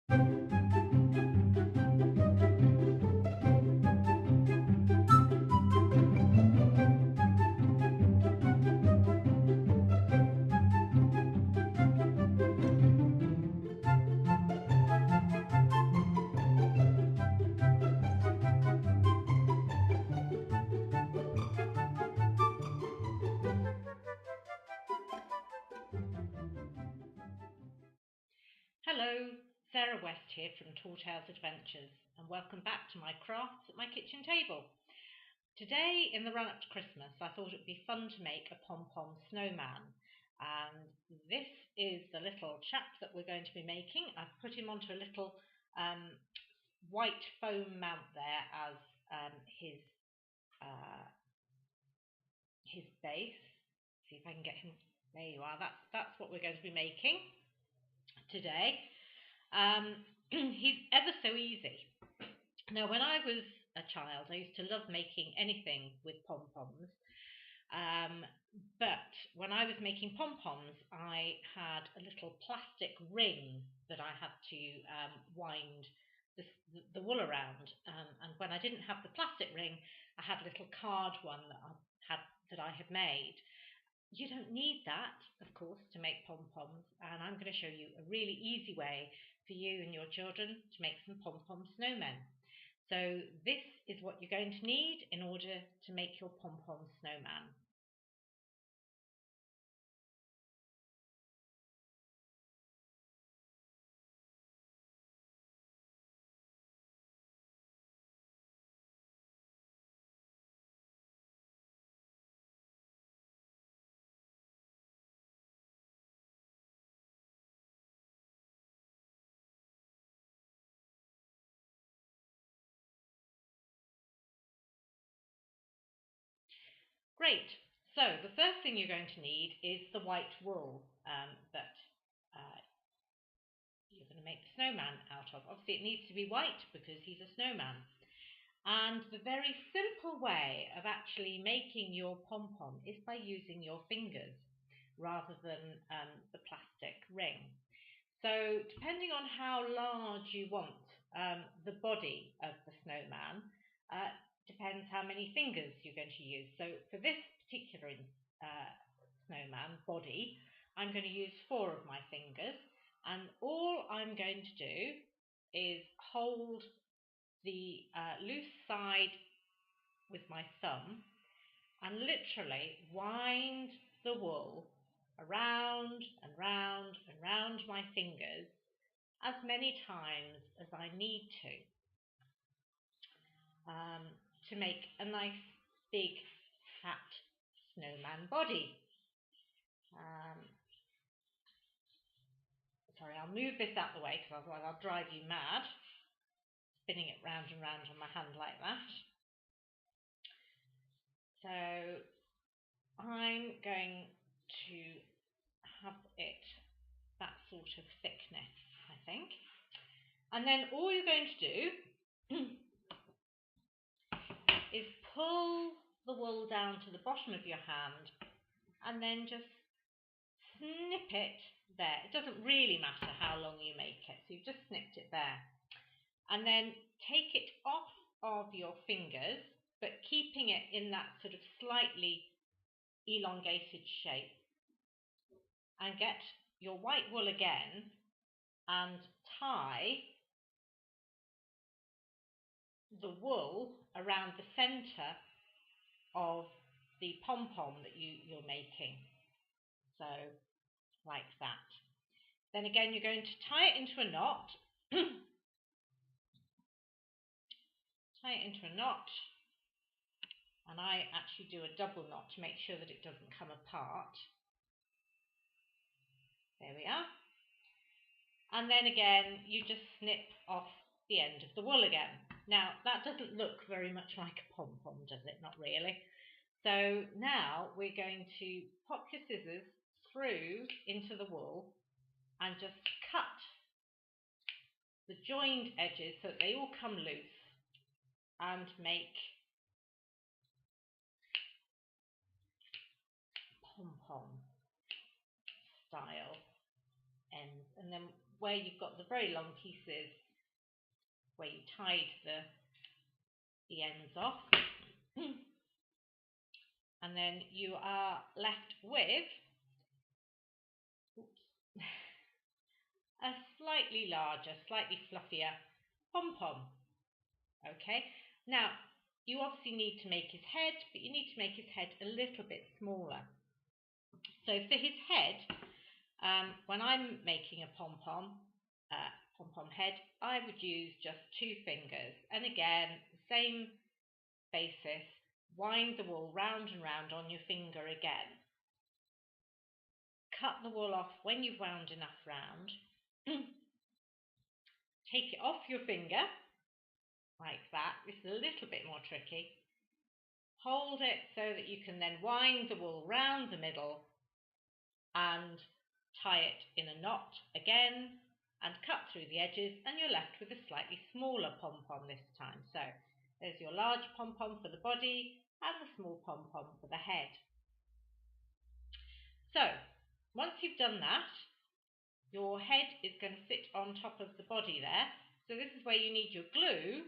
Hello, Sarah West here from Talltales Adventures, and welcome back to my crafts at my kitchen table. Today, in the run-up to Christmas, I thought it would be fun to make a pom-pom snowman, and this is the little chap that we're going to be making. I've put him onto a little white foam mount there as his base. See if I can get him. There you are. That's what we're going to be making today. He's ever so easy. Now, when I was a child, I used to love making anything with pom-poms. But when I was making pom-poms, I had a little plastic ring that I had to wind the wool around. And when I didn't have the plastic ring, I had a little card one that I had made. You don't need that, of course, to make pom-poms, and I'm going to show you a really easy way for you and your children to make some pom-pom snowmen. So this is what you're going to need in order to make your pom-pom snowman. Great. So the first thing you're going to need is the white wool that you're going to make the snowman out of. Obviously it needs to be white because he's a snowman. And the very simple way of actually making your pom-pom is by using your fingers rather than the plastic ring. So depending on how large you want the body of the snowman, depends how many fingers you're going to use. So for this particular snowman body, I'm going to use 4 of my fingers, and all I'm going to do is hold the loose side with my thumb and literally wind the wool around and round and round my fingers as many times as I need to make a nice big fat snowman body. Sorry, I'll move this out the way because otherwise I'll drive you mad, spinning it round and round on my hand like that. So I'm going to have it that sort of thickness, I think. And then all you're going to do is pull the wool down to the bottom of your hand and then just snip it there. It doesn't really matter how long you make it, so you've just snipped it there. And then take it off of your fingers, but keeping it in that sort of slightly elongated shape. And get your white wool again and tie the wool around the center of the pom-pom that you're making. So like that. Then again, you're going to tie it into a knot. Tie it into a knot. And I actually do a double knot to make sure that it doesn't come apart. There we are. And then again, you just snip off the end of the wool again. Now, that doesn't look very much like a pom-pom, does it? Not really. So now we're going to pop your scissors through into the wool and just cut the joined edges so that they all come loose and make pom-pom style ends. And then where you've got the very long pieces where you tied the ends off. And then you are left with a slightly larger, slightly fluffier pom-pom. Okay, now you obviously need to make his head, but you need to make his head a little bit smaller. So for his head, when I'm making a pom-pom head, I would use just 2 fingers. And again, the same basis, wind the wool round and round on your finger again. Cut the wool off when you've wound enough round. Take it off your finger, like that. This is a little bit more tricky. Hold it so that you can then wind the wool round the middle and tie it in a knot again and cut through the edges, and you're left with a slightly smaller pom-pom this time. So there's your large pom-pom for the body and the small pom-pom for the head. So once you've done that, your head is going to sit on top of the body there. So this is where you need your glue.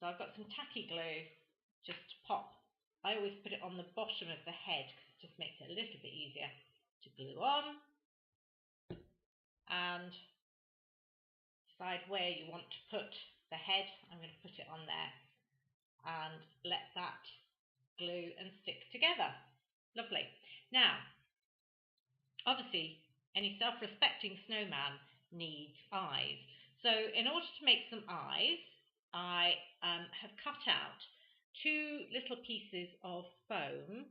So I've got some tacky glue just to pop. I always put it on the bottom of the head because it just makes it a little bit easier to glue on. And decide where you want to put the head. I'm going to put it on there and let that glue and stick together. Lovely. Now, obviously, any self-respecting snowman needs eyes. So in order to make some eyes, I have cut out 2 little pieces of foam.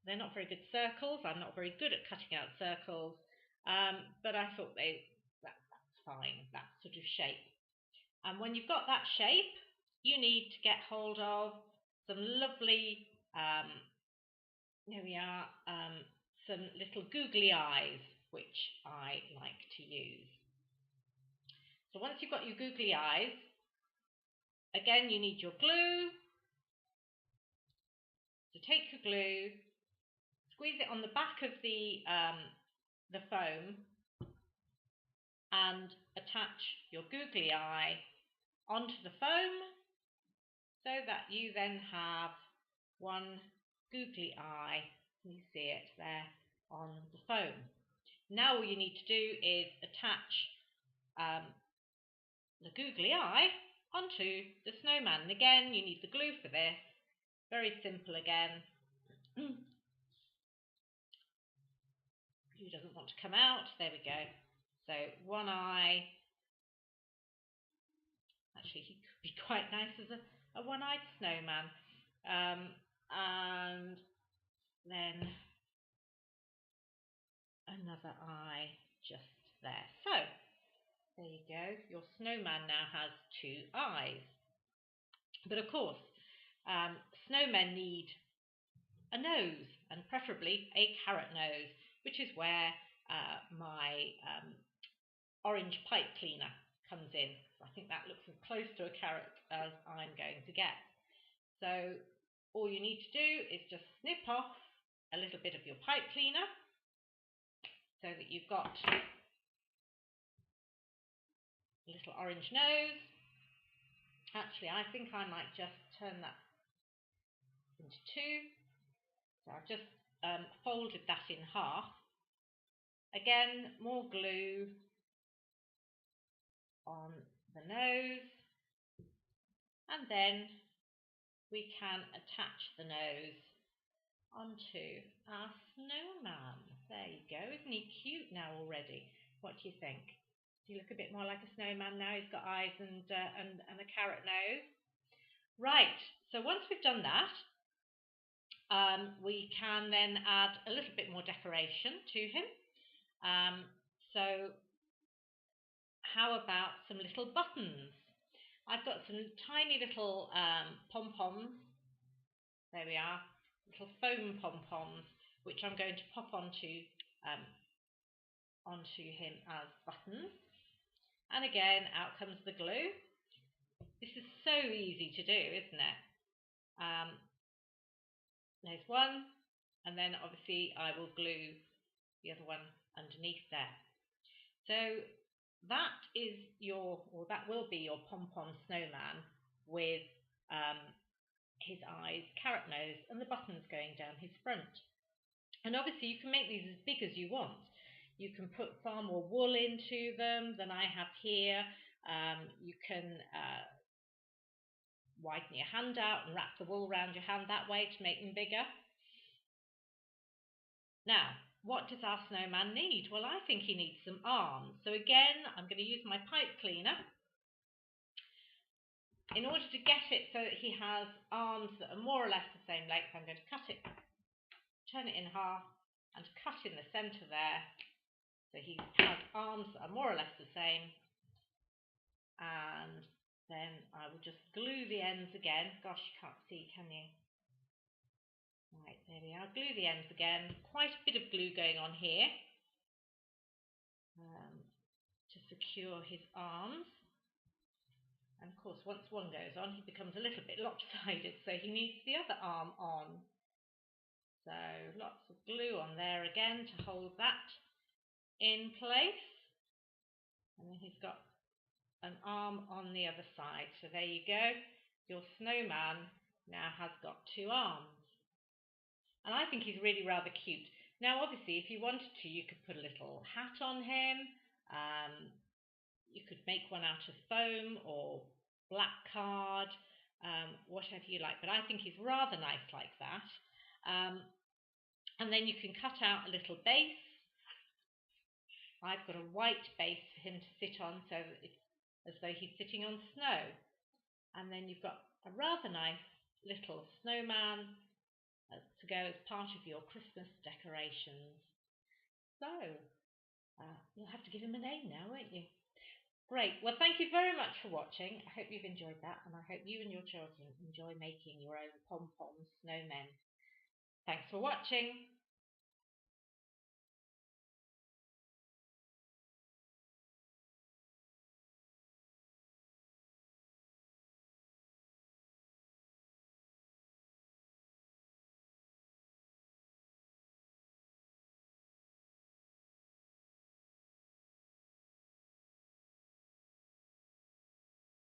They're not very good circles. I'm not very good at cutting out circles, but I thought that's fine, that sort of shape. And when you've got that shape, you need to get hold of some lovely, here we are, some little googly eyes, which I like to use. So once you've got your googly eyes, again you need your glue. So take your glue, squeeze it on the back of the foam and attach your googly eye onto the foam so that you then have one googly eye. You see it there on the foam. Now all you need to do is attach the googly eye onto the snowman. And again, you need the glue for this. Very simple again. Glue doesn't want to come out. There we go. So one eye. Actually, he could be quite nice as a one-eyed snowman. And then another eye just there. So there you go. Your snowman now has 2 eyes. But of course, snowmen need a nose, and preferably a carrot nose, which is where my orange pipe cleaner comes in. I think that looks as close to a carrot as I'm going to get. So all you need to do is just snip off a little bit of your pipe cleaner so that you've got a little orange nose. Actually, I think I might just turn that into 2. So I've just folded that in half. Again, more glue on the nose, and then we can attach the nose onto our snowman. There you go. Isn't he cute now already? What do you think? Does he look a bit more like a snowman now? He's got eyes and a carrot nose. Right, so once we've done that, we can then add a little bit more decoration to him. So how about some little buttons? I've got some tiny little pom-poms. There we are, little foam pom-poms, which I'm going to pop onto him as buttons. And again, out comes the glue. This is so easy to do, isn't it? There's one, and then obviously I will glue the other one underneath there. So that is or that will be your pom-pom snowman with um, his eyes, carrot nose, and the buttons going down his front. And obviously you can make these as big as you want. You can put far more wool into them than I have here. You can widen your hand out and wrap the wool around your hand that way to make them bigger. Now, what does our snowman need? Well, I think he needs some arms. So again, I'm going to use my pipe cleaner in order to get it so that he has arms that are more or less the same length. I'm going to cut it, turn it in half, and cut in the centre there. So he has arms that are more or less the same. And then I will just glue the ends again. Gosh, you can't see, can you? Right, there we are. Glue the ends again. Quite a bit of glue going on here to secure his arms. And of course, once one goes on, he becomes a little bit lopsided, so he needs the other arm on. So lots of glue on there again to hold that in place. And then he's got an arm on the other side. So there you go. Your snowman now has got two arms. And I think he's really rather cute. Now, obviously, if you wanted to, you could put a little hat on him. You could make one out of foam or black card, whatever you like. But I think he's rather nice like that. And then you can cut out a little base. I've got a white base for him to sit on, so it's as though he's sitting on snow. And then you've got a rather nice little snowman to go as part of your Christmas decorations. So you'll have to give him a name now, won't you? Great. Well, thank you very much for watching. I hope you've enjoyed that, and I hope you and your children enjoy making your own pom-pom snowmen. Thanks for watching.